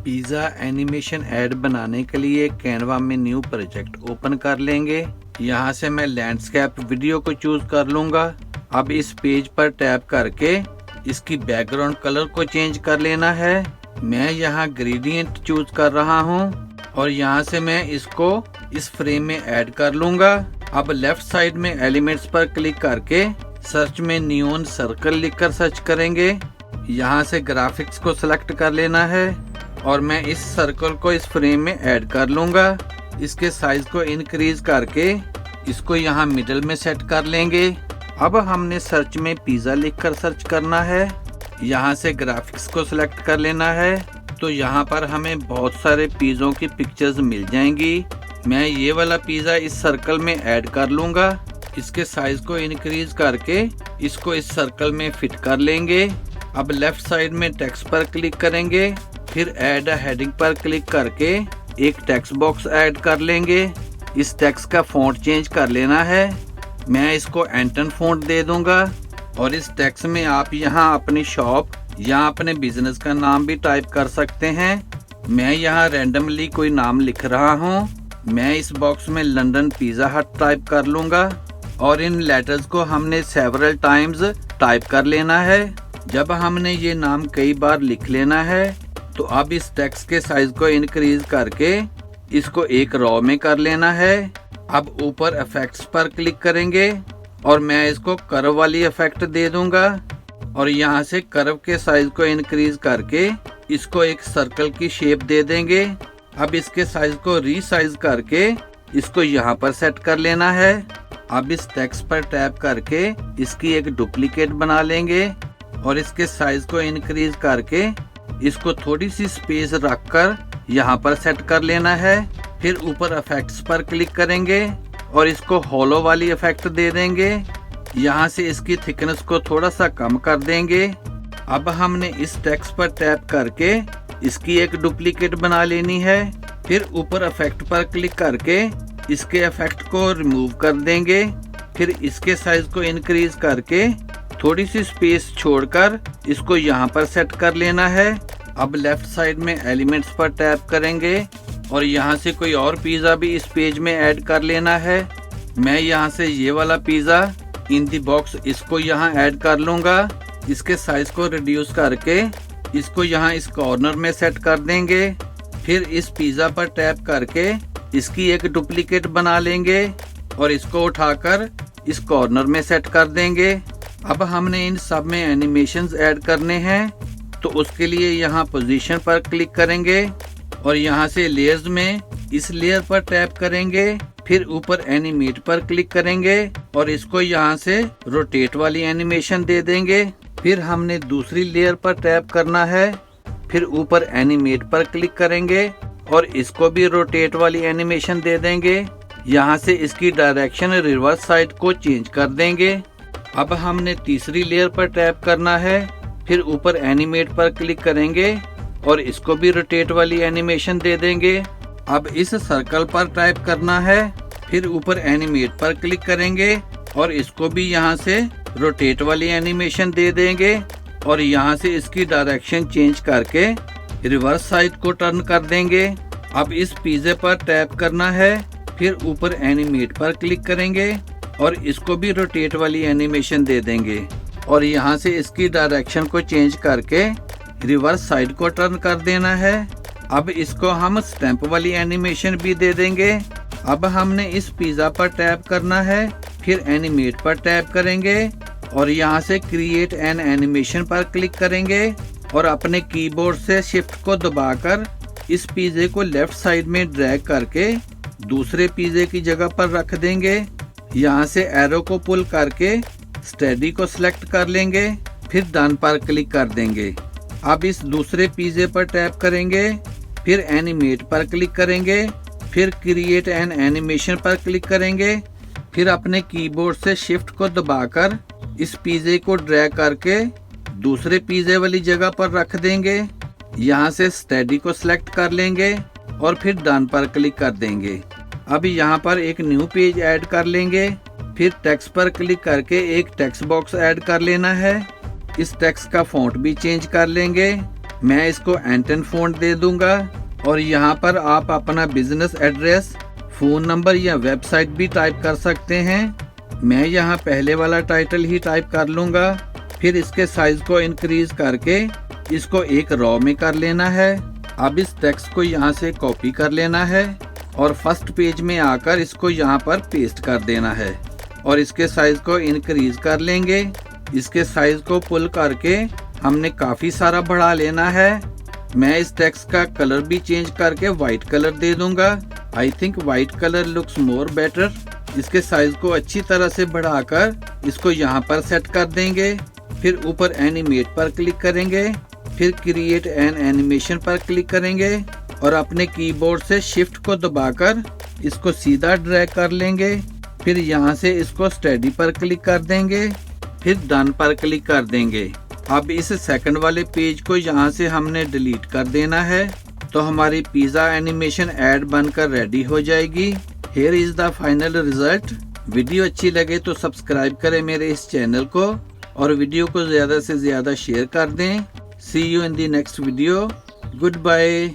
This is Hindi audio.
पिज़्ज़ा एनिमेशन ऐड बनाने के लिए कैनवा में न्यू प्रोजेक्ट ओपन कर लेंगे। यहाँ से मैं लैंडस्केप वीडियो को चूज कर लूँगा। अब इस पेज पर टैप करके इसकी बैकग्राउंड कलर को चेंज कर लेना है। मैं यहाँ ग्रेडियंट चूज कर रहा हूँ और यहाँ से मैं इसको इस फ्रेम में ऐड कर लूँगा। अब लेफ्ट साइड में एलिमेंट्स पर क्लिक करके सर्च में नियॉन सर्कल लिखकर सर्च करेंगे। यहाँ से ग्राफिक्स को सिलेक्ट कर लेना है और मैं इस सर्कल को इस फ्रेम में ऐड कर लूँगा। इसके साइज को इंक्रीज करके इसको यहाँ मिडल में सेट कर लेंगे। अब हमने सर्च में पिज़्ज़ा लिखकर सर्च करना है। यहाँ से ग्राफिक्स को सिलेक्ट कर लेना है तो यहाँ पर हमें बहुत सारे पिज़्ज़ों की पिक्चर्स मिल जाएंगी। मैं ये वाला पिज़्ज़ा इस सर्कल में ऐड कर लूँगा। इसके साइज को इंक्रीज करके इसको इस सर्कल में फिट कर लेंगे। अब लेफ्ट साइड में टेक्स्ट पर क्लिक करेंगे, फिर ऐड अ हेडिंग पर क्लिक करके एक टेक्स्ट बॉक्स ऐड कर लेंगे। इस टेक्स्ट का फॉन्ट चेंज कर लेना है। मैं इसको एंटन फॉन्ट दे दूंगा और इस टेक्स्ट में आप यहाँ अपनी शॉप या अपने बिजनेस का नाम भी टाइप कर सकते हैं। मैं यहाँ रैंडमली कोई नाम लिख रहा हूँ। मैं इस बॉक्स में लंदन पिज़्ज़ा हट टाइप कर लूंगा और इन लेटर्स को हमने सेवरल टाइम्स टाइप कर लेना है। जब हमने ये नाम कई बार लिख लेना है तो अब इस टेक्स्ट के साइज को इंक्रीज करके इसको एक रो में कर लेना है। अब ऊपर इफेक्ट्स पर क्लिक करेंगे और मैं इसको कर्व वाली इफेक्ट दे दूंगा और यहाँ से कर्व के साइज को इंक्रीज करके इसको एक सर्कल की शेप दे देंगे। अब इसके साइज को रीसाइज करके इसको यहाँ पर सेट कर लेना है। अब इस टेक्स्ट पर टैप करके इसकी एक डुप्लीकेट बना लेंगे और इसके साइज को इंक्रीज करके इसको थोड़ी सी स्पेस रखकर यहाँ पर सेट कर लेना है। फिर ऊपर इफेक्ट्स पर क्लिक करेंगे और इसको होलो वाली इफेक्ट दे देंगे। यहाँ से इसकी थिकनेस को थोड़ा सा कम कर देंगे। अब हमने इस टेक्स्ट पर टैप करके इसकी एक डुप्लीकेट बना लेनी है। फिर ऊपर इफेक्ट पर क्लिक करके इसके इफेक्ट को रिमूव कर देंगे। फिर इसके साइज को इंक्रीज करके थोड़ी सी स्पेस छोड़कर इसको यहाँ पर सेट कर लेना है। अब लेफ्ट साइड में एलिमेंट्स पर टैप करेंगे और यहाँ से कोई और पिज़्ज़ा भी इस पेज में ऐड कर लेना है। मैं यहाँ से ये वाला पिज़्ज़ा इन दी बॉक्स इसको यहाँ ऐड कर लूँगा। इसके साइज को रिड्यूस करके इसको यहाँ इस कॉर्नर में सेट कर देंगे। फिर इस पिज़्ज़ा पर टैप करके इसकी एक डुप्लीकेट बना लेंगे और इसको उठाकर इस कॉर्नर में सेट कर देंगे। अब हमने इन सब में एनिमेशंस ऐड करने हैं तो उसके लिए यहाँ पोजीशन पर क्लिक करेंगे और यहाँ से लेयर्स में इस लेयर पर टैप करेंगे। फिर ऊपर एनिमेट पर क्लिक करेंगे और इसको यहाँ से रोटेट वाली एनिमेशन दे देंगे। फिर हमने दूसरी लेयर पर टैप करना है। फिर ऊपर एनिमेट पर क्लिक करेंगे और इसको भी रोटेट वाली एनिमेशन दे देंगे। यहाँ से इसकी डायरेक्शन रिवर्स साइड को चेंज कर देंगे। अब हमने तीसरी लेयर पर टैप करना है। फिर ऊपर एनिमेट पर क्लिक करेंगे और इसको भी रोटेट वाली एनिमेशन दे देंगे। अब इस सर्कल पर टाइप करना है। फिर ऊपर एनिमेट पर क्लिक करेंगे और इसको भी यहाँ से रोटेट वाली एनिमेशन दे देंगे और यहाँ से इसकी डायरेक्शन चेंज करके रिवर्स साइड को टर्न कर देंगे। अब इस पिज़्ज़े पर टैप करना है। फिर ऊपर एनिमेट पर क्लिक करेंगे और इसको भी रोटेट वाली एनिमेशन दे देंगे और यहाँ से इसकी डायरेक्शन को चेंज करके रिवर्स साइड को टर्न कर देना है। अब इसको हम स्टैंप वाली एनिमेशन भी दे देंगे। अब हमने इस पिज़्ज़ा पर टैप करना है। फिर एनिमेट पर टैप करेंगे और यहाँ से क्रिएट एन एनिमेशन पर क्लिक करेंगे और अपने कीबोर्ड से शिफ्ट को दबाकर इस पिज़्ज़े को लेफ्ट साइड में ड्रैग करके दूसरे पिज़्ज़े की जगह पर रख देंगे। यहाँ से एरो को पुल करके स्टेडी को सिलेक्ट कर लेंगे। फिर डन पर क्लिक कर देंगे। अब इस दूसरे पिज़्ज़े पर टैप करेंगे। फिर एनिमेट पर क्लिक करेंगे। फिर क्रिएट एन एनिमेशन पर क्लिक करेंगे। फिर अपने कीबोर्ड से शिफ्ट को दबाकर इस पिज़्ज़े को ड्रैग करके दूसरे पिज़्ज़े वाली जगह पर रख देंगे। यहाँ से स्टेडी को सिलेक्ट कर लेंगे और फिर डन पर क्लिक कर देंगे। अब यहाँ पर एक न्यू पेज ऐड कर लेंगे। फिर टेक्स्ट पर क्लिक करके एक टेक्स्ट बॉक्स ऐड कर लेना है। इस टेक्स्ट का फॉन्ट भी चेंज कर लेंगे। मैं इसको एंटन फ़ॉन्ट दे दूंगा और यहाँ पर आप अपना बिजनेस एड्रेस, फ़ोन नंबर या वेबसाइट भी टाइप कर सकते हैं। मैं यहाँ पहले वाला टाइटल ही टाइप कर लूँगा। फिर इसके साइज को इंक्रीज करके इसको एक रॉ में कर लेना है। अब इस टेक्स्ट को यहाँ से कॉपी कर लेना है और फर्स्ट पेज में आकर इसको यहाँ पर पेस्ट कर देना है और इसके साइज को इंक्रीज कर लेंगे। इसके साइज को पुल करके हमने काफी सारा बढ़ा लेना है। मैं इस टेक्स्ट का कलर भी चेंज करके व्हाइट कलर दे दूंगा। I think white colour looks more better. इसके साइज को अच्छी तरह से बढ़ाकर इसको यहाँ पर सेट कर देंगे। फिर ऊपर एनिमेट पर क्लिक करेंगे, फिर क्रिएट एन एनिमेशन पर क्लिक करेंगे और अपने कीबोर्ड से शिफ्ट को दबाकर इसको सीधा ड्रैग कर लेंगे। फिर यहाँ से इसको स्टेडी पर क्लिक कर देंगे, फिर डन पर क्लिक कर देंगे। अब इस सेकंड वाले पेज को यहाँ से हमने डिलीट कर देना है, तो हमारी पिज्जा एनिमेशन ऐड बनकर रेडी हो जाएगी। Here is the final result. Video अच्छी लगे तो सब्सक्राइब करें मेरे इस चैनल को और वीडियो को ज्यादा से ज्यादा शेयर कर दें। See you in the next video. Good bye.